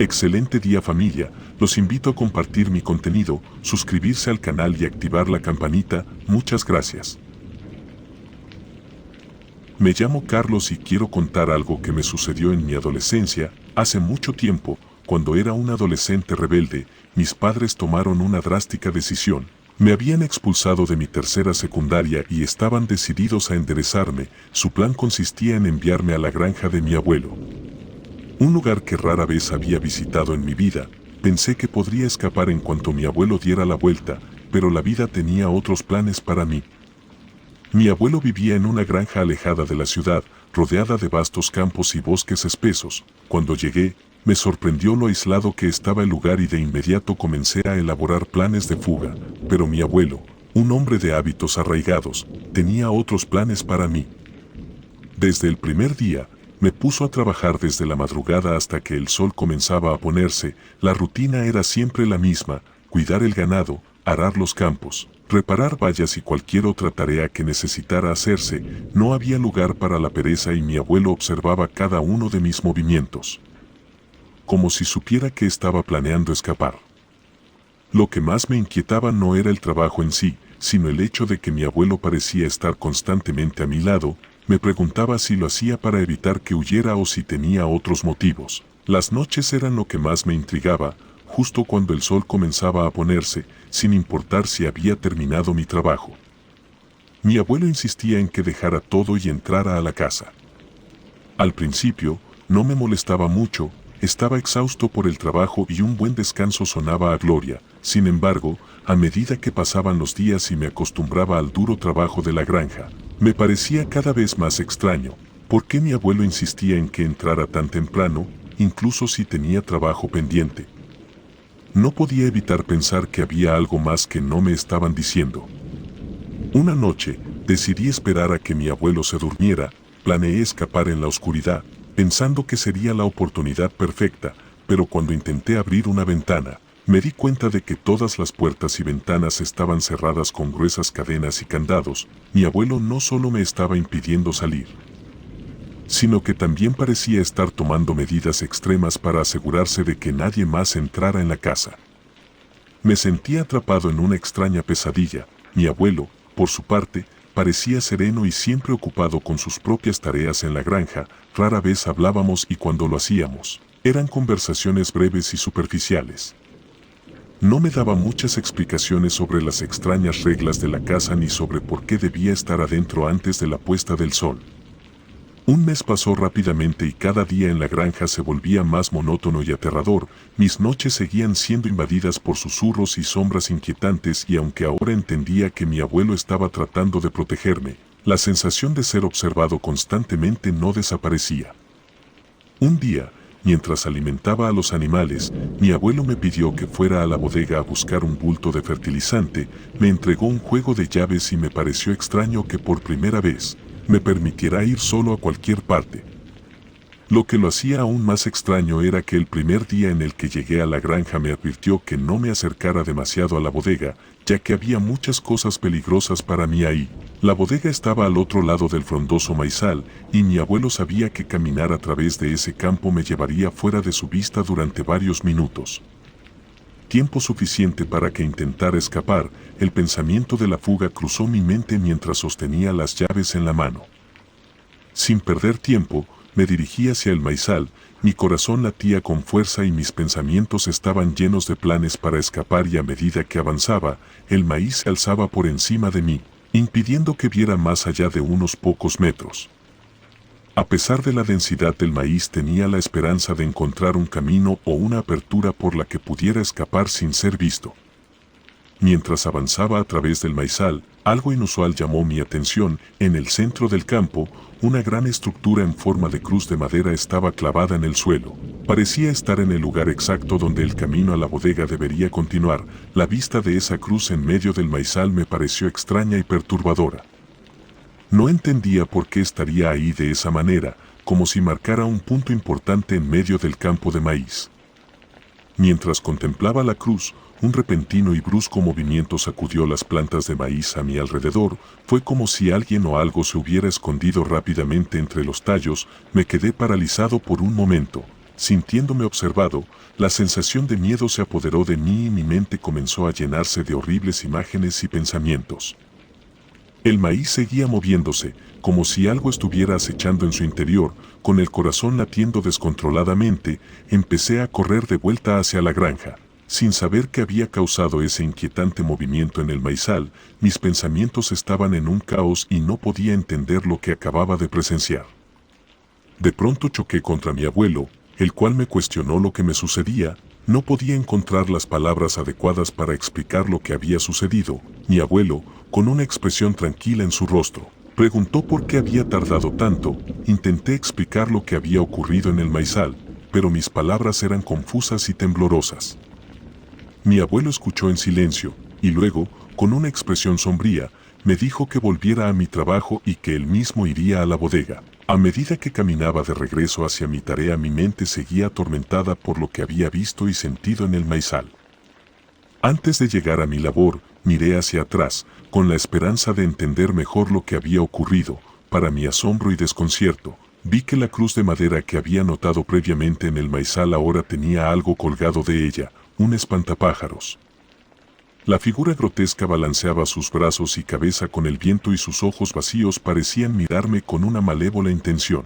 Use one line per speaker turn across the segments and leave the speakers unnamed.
Excelente día familia, los invito a compartir mi contenido, suscribirse al canal y activar la campanita, muchas gracias. Me llamo Carlos y quiero contar algo que me sucedió en mi adolescencia. Hace mucho tiempo, cuando era un adolescente rebelde, mis padres tomaron una drástica decisión. Me habían expulsado de mi tercera secundaria y estaban decididos a enderezarme. Su plan consistía en enviarme a la granja de mi abuelo. Un lugar que rara vez había visitado en mi vida. Pensé que podría escapar en cuanto mi abuelo diera la vuelta, pero la vida tenía otros planes para mí. Mi abuelo vivía en una granja alejada de la ciudad, rodeada de vastos campos y bosques espesos. Cuando llegué, me sorprendió lo aislado que estaba el lugar y de inmediato comencé a elaborar planes de fuga. Pero mi abuelo, un hombre de hábitos arraigados, tenía otros planes para mí. Desde el primer día, me puso a trabajar desde la madrugada hasta que el sol comenzaba a ponerse. La rutina era siempre la misma: cuidar el ganado, arar los campos, reparar vallas y cualquier otra tarea que necesitara hacerse. No había lugar para la pereza y mi abuelo observaba cada uno de mis movimientos, como si supiera que estaba planeando escapar. Lo que más me inquietaba no era el trabajo en sí, sino el hecho de que mi abuelo parecía estar constantemente a mi lado. Me preguntaba si lo hacía para evitar que huyera o si tenía otros motivos. Las noches eran lo que más me intrigaba, justo cuando el sol comenzaba a ponerse, sin importar si había terminado mi trabajo. Mi abuelo insistía en que dejara todo y entrara a la casa. Al principio, no me molestaba mucho, estaba exhausto por el trabajo y un buen descanso sonaba a gloria. Sin embargo, a medida que pasaban los días y me acostumbraba al duro trabajo de la granja, me parecía cada vez más extraño. ¿Por qué mi abuelo insistía en que entrara tan temprano, incluso si tenía trabajo pendiente? No podía evitar pensar que había algo más que no me estaban diciendo. Una noche, decidí esperar a que mi abuelo se durmiera. Planeé escapar en la oscuridad, pensando que sería la oportunidad perfecta, pero cuando intenté abrir una ventana, me di cuenta de que todas las puertas y ventanas estaban cerradas con gruesas cadenas y candados. Mi abuelo no solo me estaba impidiendo salir, sino que también parecía estar tomando medidas extremas para asegurarse de que nadie más entrara en la casa. Me sentía atrapado en una extraña pesadilla. Mi abuelo, por su parte, parecía sereno y siempre ocupado con sus propias tareas en la granja. Rara vez hablábamos y cuando lo hacíamos, eran conversaciones breves y superficiales. No me daba muchas explicaciones sobre las extrañas reglas de la casa ni sobre por qué debía estar adentro antes de la puesta del sol. Un mes pasó rápidamente y cada día en la granja se volvía más monótono y aterrador. Mis noches seguían siendo invadidas por susurros y sombras inquietantes y aunque ahora entendía que mi abuelo estaba tratando de protegerme, la sensación de ser observado constantemente no desaparecía. Un día, mientras alimentaba a los animales, mi abuelo me pidió que fuera a la bodega a buscar un bulto de fertilizante. Me entregó un juego de llaves y me pareció extraño que por primera vez me permitiera ir solo a cualquier parte. Lo que lo hacía aún más extraño era que el primer día en el que llegué a la granja me advirtió que no me acercara demasiado a la bodega, ya que había muchas cosas peligrosas para mí ahí. La bodega estaba al otro lado del frondoso maizal, y mi abuelo sabía que caminar a través de ese campo me llevaría fuera de su vista durante varios minutos. Tiempo suficiente para que intentara escapar. El pensamiento de la fuga cruzó mi mente mientras sostenía las llaves en la mano. Sin perder tiempo, me dirigí hacia el maizal. Mi corazón latía con fuerza y mis pensamientos estaban llenos de planes para escapar y a medida que avanzaba, el maíz se alzaba por encima de mí, impidiendo que viera más allá de unos pocos metros. A pesar de la densidad del maíz tenía la esperanza de encontrar un camino o una apertura por la que pudiera escapar sin ser visto. Mientras avanzaba a través del maizal, algo inusual llamó mi atención. En el centro del campo, una gran estructura en forma de cruz de madera estaba clavada en el suelo. Parecía estar en el lugar exacto donde el camino a la bodega debería continuar. La vista de esa cruz en medio del maizal me pareció extraña y perturbadora. No entendía por qué estaría ahí de esa manera, como si marcara un punto importante en medio del campo de maíz. Mientras contemplaba la cruz, un repentino y brusco movimiento sacudió las plantas de maíz a mi alrededor. Fue como si alguien o algo se hubiera escondido rápidamente entre los tallos. Me quedé paralizado por un momento, sintiéndome observado, la sensación de miedo se apoderó de mí y mi mente comenzó a llenarse de horribles imágenes y pensamientos. El maíz seguía moviéndose, como si algo estuviera acechando en su interior. Con el corazón latiendo descontroladamente, empecé a correr de vuelta hacia la granja. Sin saber qué había causado ese inquietante movimiento en el maizal, mis pensamientos estaban en un caos y no podía entender lo que acababa de presenciar. De pronto choqué contra mi abuelo, el cual me cuestionó lo que me sucedía. No podía encontrar las palabras adecuadas para explicar lo que había sucedido. Mi abuelo, con una expresión tranquila en su rostro, preguntó por qué había tardado tanto. Intenté explicar lo que había ocurrido en el maizal, pero mis palabras eran confusas y temblorosas. Mi abuelo escuchó en silencio, y luego, con una expresión sombría, me dijo que volviera a mi trabajo y que él mismo iría a la bodega. A medida que caminaba de regreso hacia mi tarea, mi mente seguía atormentada por lo que había visto y sentido en el maizal. Antes de llegar a mi labor, miré hacia atrás, con la esperanza de entender mejor lo que había ocurrido. Para mi asombro y desconcierto, vi que la cruz de madera que había notado previamente en el maizal ahora tenía algo colgado de ella, un espantapájaros. La figura grotesca balanceaba sus brazos y cabeza con el viento y sus ojos vacíos parecían mirarme con una malévola intención.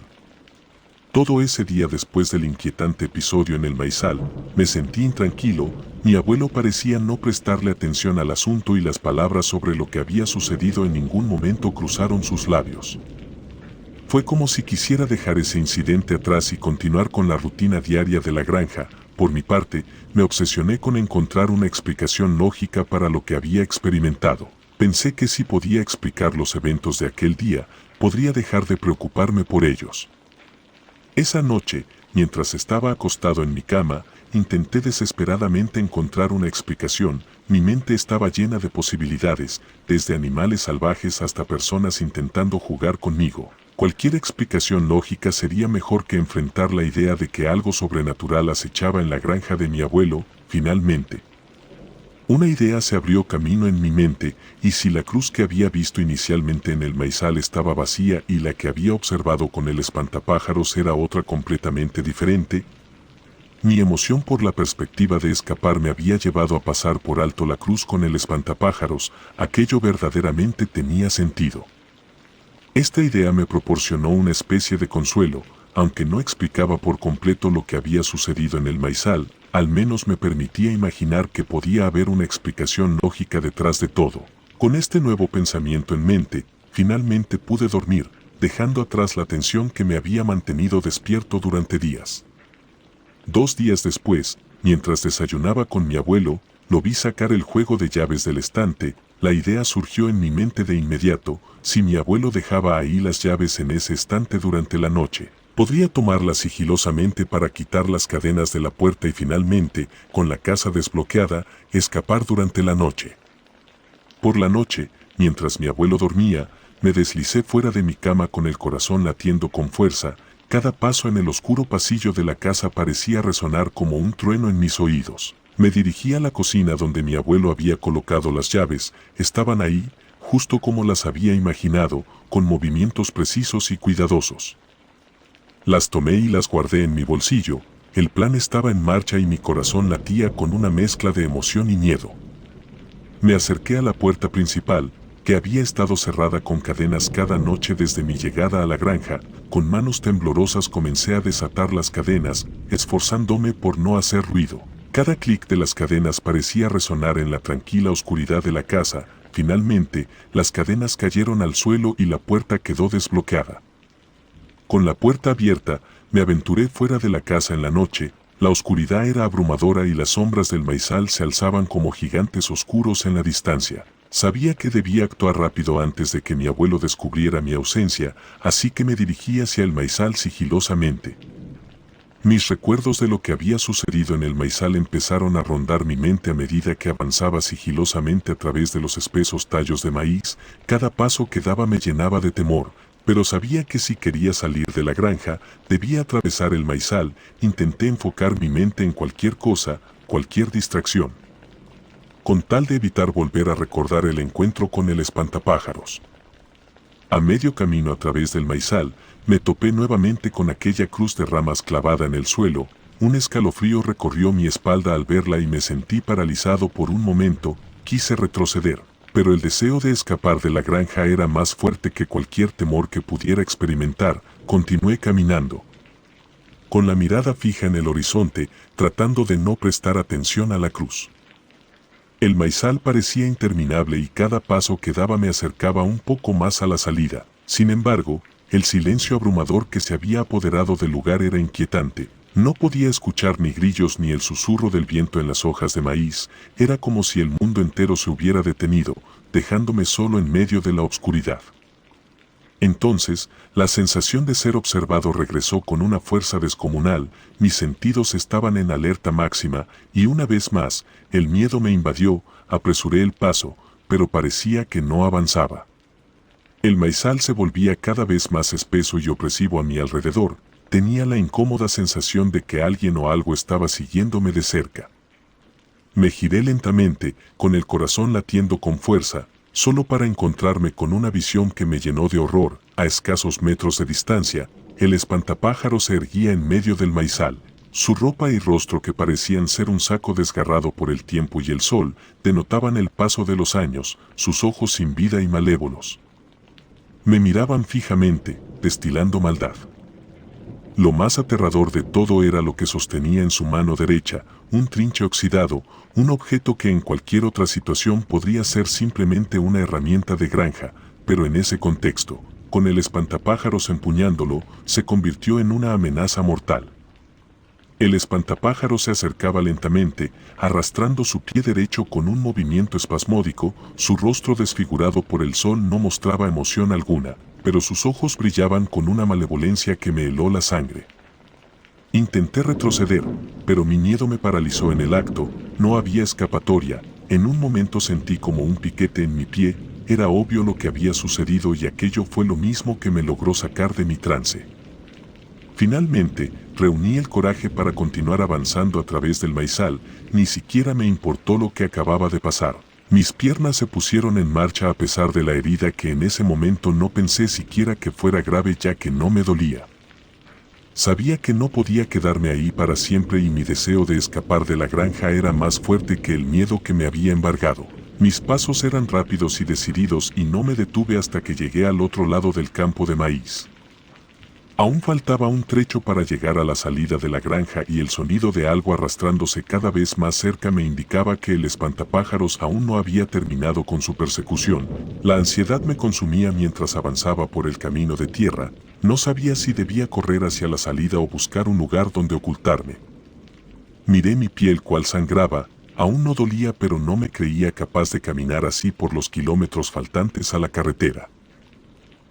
Todo ese día después del inquietante episodio en el maizal, me sentí intranquilo. Mi abuelo parecía no prestarle atención al asunto y las palabras sobre lo que había sucedido en ningún momento cruzaron sus labios. Fue como si quisiera dejar ese incidente atrás y continuar con la rutina diaria de la granja. Por mi parte, me obsesioné con encontrar una explicación lógica para lo que había experimentado. Pensé que si podía explicar los eventos de aquel día, podría dejar de preocuparme por ellos. Esa noche, mientras estaba acostado en mi cama, intenté desesperadamente encontrar una explicación. Mi mente estaba llena de posibilidades, desde animales salvajes hasta personas intentando jugar conmigo. Cualquier explicación lógica sería mejor que enfrentar la idea de que algo sobrenatural acechaba en la granja de mi abuelo. Finalmente, una idea se abrió camino en mi mente: ¿y si la cruz que había visto inicialmente en el maizal estaba vacía y la que había observado con el espantapájaros era otra completamente diferente? Mi emoción por la perspectiva de escapar me había llevado a pasar por alto la cruz con el espantapájaros. Aquello verdaderamente tenía sentido. Esta idea me proporcionó una especie de consuelo, aunque no explicaba por completo lo que había sucedido en el maizal. Al menos me permitía imaginar que podía haber una explicación lógica detrás de todo. Con este nuevo pensamiento en mente, finalmente pude dormir, dejando atrás la tensión que me había mantenido despierto durante días. 2 días después, mientras desayunaba con mi abuelo, lo vi sacar el juego de llaves del estante. La idea surgió en mi mente de inmediato: si mi abuelo dejaba ahí las llaves en ese estante durante la noche, podría tomarlas sigilosamente para quitar las cadenas de la puerta y finalmente, con la casa desbloqueada, escapar durante la noche. Por la noche, mientras mi abuelo dormía, me deslicé fuera de mi cama con el corazón latiendo con fuerza. Cada paso en el oscuro pasillo de la casa parecía resonar como un trueno en mis oídos. Me dirigí a la cocina donde mi abuelo había colocado las llaves. Estaban ahí, justo como las había imaginado, con movimientos precisos y cuidadosos. Las tomé y las guardé en mi bolsillo. El plan estaba en marcha y mi corazón latía con una mezcla de emoción y miedo. Me acerqué a la puerta principal, que había estado cerrada con cadenas cada noche desde mi llegada a la granja. Con manos temblorosas comencé a desatar las cadenas, esforzándome por no hacer ruido. Cada clic de las cadenas parecía resonar en la tranquila oscuridad de la casa. Finalmente, las cadenas cayeron al suelo y la puerta quedó desbloqueada. Con la puerta abierta, me aventuré fuera de la casa en la noche. La oscuridad era abrumadora y las sombras del maizal se alzaban como gigantes oscuros en la distancia. Sabía que debía actuar rápido antes de que mi abuelo descubriera mi ausencia, así que me dirigí hacia el maizal sigilosamente. Mis recuerdos de lo que había sucedido en el maizal empezaron a rondar mi mente a medida que avanzaba sigilosamente a través de los espesos tallos de maíz. Cada paso que daba me llenaba de temor, pero sabía que si quería salir de la granja, debía atravesar el maizal. Intenté enfocar mi mente en cualquier cosa, cualquier distracción, con tal de evitar volver a recordar el encuentro con el espantapájaros. A medio camino a través del maizal, me topé nuevamente con aquella cruz de ramas clavada en el suelo. Un escalofrío recorrió mi espalda al verla y me sentí paralizado por un momento. Quise retroceder, pero el deseo de escapar de la granja era más fuerte que cualquier temor que pudiera experimentar. Continué caminando, con la mirada fija en el horizonte, tratando de no prestar atención a la cruz. El maizal parecía interminable y cada paso que daba me acercaba un poco más a la salida. Sin embargo, el silencio abrumador que se había apoderado del lugar era inquietante. No podía escuchar ni grillos ni el susurro del viento en las hojas de maíz. Era como si el mundo entero se hubiera detenido, dejándome solo en medio de la oscuridad. Entonces, la sensación de ser observado regresó con una fuerza descomunal. Mis sentidos estaban en alerta máxima, y una vez más, el miedo me invadió. Apresuré el paso, pero parecía que no avanzaba. El maizal se volvía cada vez más espeso y opresivo a mi alrededor. Tenía la incómoda sensación de que alguien o algo estaba siguiéndome de cerca. Me giré lentamente, con el corazón latiendo con fuerza, solo para encontrarme con una visión que me llenó de horror. A escasos metros de distancia, el espantapájaros se erguía en medio del maizal. Su ropa y rostro, que parecían ser un saco desgarrado por el tiempo y el sol, denotaban el paso de los años. Sus ojos sin vida y malévolos me miraban fijamente, destilando maldad. Lo más aterrador de todo era lo que sostenía en su mano derecha, un trinche oxidado, un objeto que en cualquier otra situación podría ser simplemente una herramienta de granja, pero en ese contexto, con el espantapájaros empuñándolo, se convirtió en una amenaza mortal. El espantapájaros se acercaba lentamente, arrastrando su pie derecho con un movimiento espasmódico. Su rostro desfigurado por el sol no mostraba emoción alguna, pero sus ojos brillaban con una malevolencia que me heló la sangre. Intenté retroceder, pero mi miedo me paralizó en el acto. No había escapatoria. En un momento sentí como un piquete en mi pie. Era obvio lo que había sucedido y aquello fue lo mismo que me logró sacar de mi trance. Finalmente, reuní el coraje para continuar avanzando a través del maizal. Ni siquiera me importó lo que acababa de pasar. Mis piernas se pusieron en marcha a pesar de la herida, que en ese momento no pensé siquiera que fuera grave, ya que no me dolía. Sabía que no podía quedarme ahí para siempre y mi deseo de escapar de la granja era más fuerte que el miedo que me había embargado. Mis pasos eran rápidos y decididos y no me detuve hasta que llegué al otro lado del campo de maíz. Aún faltaba un trecho para llegar a la salida de la granja y el sonido de algo arrastrándose cada vez más cerca me indicaba que el espantapájaros aún no había terminado con su persecución. La ansiedad me consumía mientras avanzaba por el camino de tierra. No sabía si debía correr hacia la salida o buscar un lugar donde ocultarme. Miré mi piel, cual sangraba. Aún no dolía, pero no me creía capaz de caminar así por los kilómetros faltantes a la carretera.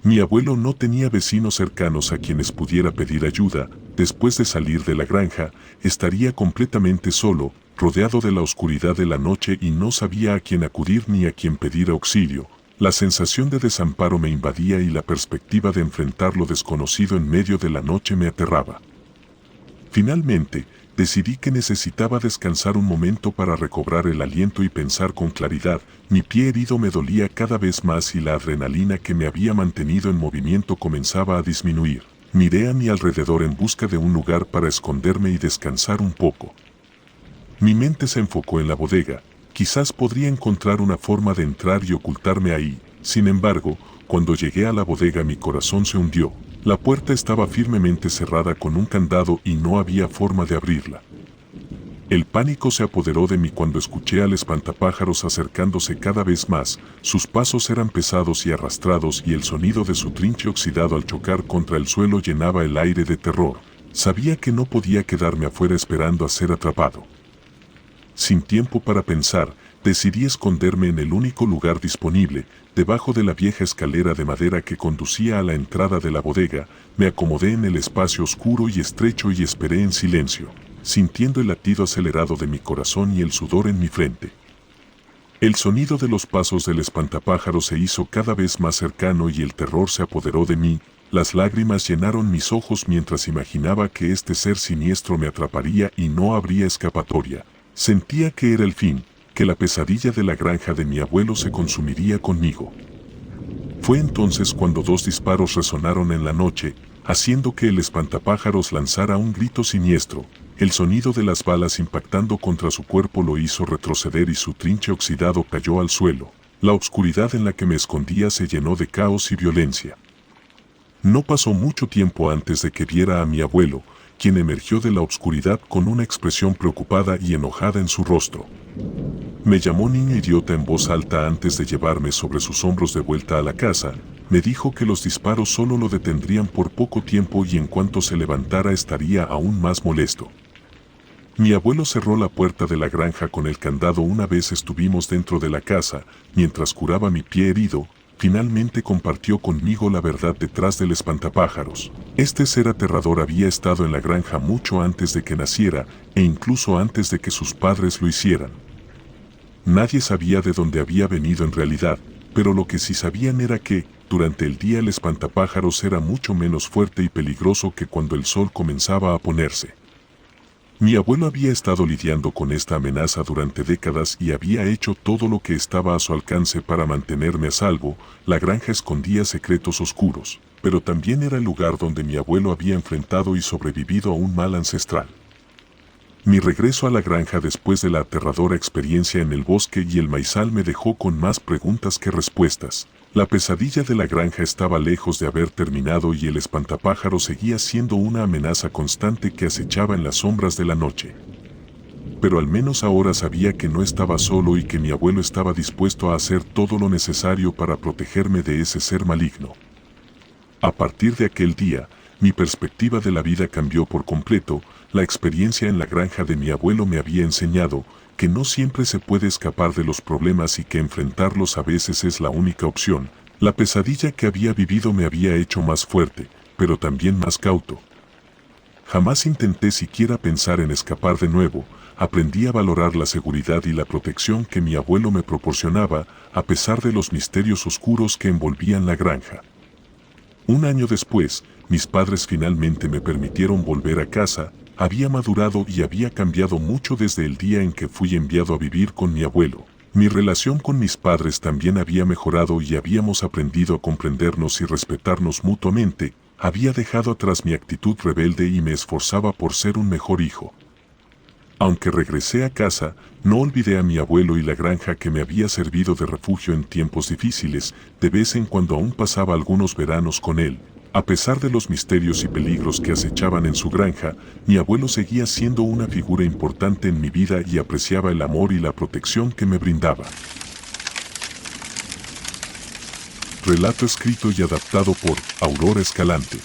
Mi abuelo no tenía vecinos cercanos a quienes pudiera pedir ayuda. Después de salir de la granja, estaría completamente solo, rodeado de la oscuridad de la noche, y no sabía a quién acudir ni a quién pedir auxilio. La sensación de desamparo me invadía y la perspectiva de enfrentar lo desconocido en medio de la noche me aterraba. Finalmente, decidí que necesitaba descansar un momento para recobrar el aliento y pensar con claridad. Mi pie herido me dolía cada vez más y la adrenalina que me había mantenido en movimiento comenzaba a disminuir. Miré a mi alrededor en busca de un lugar para esconderme y descansar un poco. Mi mente se enfocó en la bodega. Quizás podría encontrar una forma de entrar y ocultarme ahí. Sin embargo, cuando llegué a la bodega mi corazón se hundió. La puerta estaba firmemente cerrada con un candado y no había forma de abrirla. El pánico se apoderó de mí cuando escuché al espantapájaros acercándose cada vez más. Sus pasos eran pesados y arrastrados y el sonido de su trinche oxidado al chocar contra el suelo llenaba el aire de terror. Sabía que no podía quedarme afuera esperando a ser atrapado. Sin tiempo para pensar, decidí esconderme en el único lugar disponible, debajo de la vieja escalera de madera que conducía a la entrada de la bodega. Me acomodé en el espacio oscuro y estrecho y esperé en silencio, sintiendo el latido acelerado de mi corazón y el sudor en mi frente. El sonido de los pasos del espantapájaros se hizo cada vez más cercano y el terror se apoderó de mí. Las lágrimas llenaron mis ojos mientras imaginaba que este ser siniestro me atraparía y no habría escapatoria. Sentía que era el fin, que la pesadilla de la granja de mi abuelo se consumiría conmigo. Fue entonces cuando 2 disparos resonaron en la noche, haciendo que el espantapájaros lanzara un grito siniestro. El sonido de las balas impactando contra su cuerpo lo hizo retroceder y su trinche oxidado cayó al suelo. La oscuridad en la que me escondía se llenó de caos y violencia. No pasó mucho tiempo antes de que viera a mi abuelo, quien emergió de la oscuridad con una expresión preocupada y enojada en su rostro. Me llamó niño idiota en voz alta antes de llevarme sobre sus hombros de vuelta a la casa. Me dijo que los disparos solo lo detendrían por poco tiempo y en cuanto se levantara estaría aún más molesto. Mi abuelo cerró la puerta de la granja con el candado una vez estuvimos dentro de la casa, mientras curaba mi pie herido. Finalmente compartió conmigo la verdad detrás del espantapájaros. Este ser aterrador había estado en la granja mucho antes de que naciera e incluso antes de que sus padres lo hicieran. Nadie sabía de dónde había venido en realidad, pero lo que sí sabían era que, durante el día el espantapájaros era mucho menos fuerte y peligroso que cuando el sol comenzaba a ponerse. Mi abuelo había estado lidiando con esta amenaza durante décadas y había hecho todo lo que estaba a su alcance para mantenerme a salvo. La granja escondía secretos oscuros, pero también era el lugar donde mi abuelo había enfrentado y sobrevivido a un mal ancestral. Mi regreso a la granja después de la aterradora experiencia en el bosque y el maizal me dejó con más preguntas que respuestas. La pesadilla de la granja estaba lejos de haber terminado y el espantapájaro seguía siendo una amenaza constante que acechaba en las sombras de la noche. Pero al menos ahora sabía que no estaba solo y que mi abuelo estaba dispuesto a hacer todo lo necesario para protegerme de ese ser maligno. A partir de aquel día, mi perspectiva de la vida cambió por completo. La experiencia en la granja de mi abuelo me había enseñado que no siempre se puede escapar de los problemas y que enfrentarlos a veces es la única opción. La pesadilla que había vivido me había hecho más fuerte, pero también más cauto. Jamás intenté siquiera pensar en escapar de nuevo. Aprendí a valorar la seguridad y la protección que mi abuelo me proporcionaba, a pesar de los misterios oscuros que envolvían la granja. Un año después, mis padres finalmente me permitieron volver a casa. Había madurado y había cambiado mucho desde el día en que fui enviado a vivir con mi abuelo. Mi relación con mis padres también había mejorado y habíamos aprendido a comprendernos y respetarnos mutuamente. Había dejado atrás mi actitud rebelde y me esforzaba por ser un mejor hijo. Aunque regresé a casa, no olvidé a mi abuelo y la granja que me había servido de refugio en tiempos difíciles. De vez en cuando aún pasaba algunos veranos con él. A pesar de los misterios y peligros que acechaban en su granja, mi abuelo seguía siendo una figura importante en mi vida y apreciaba el amor y la protección que me brindaba. Relato escrito y adaptado por Aurora Escalante.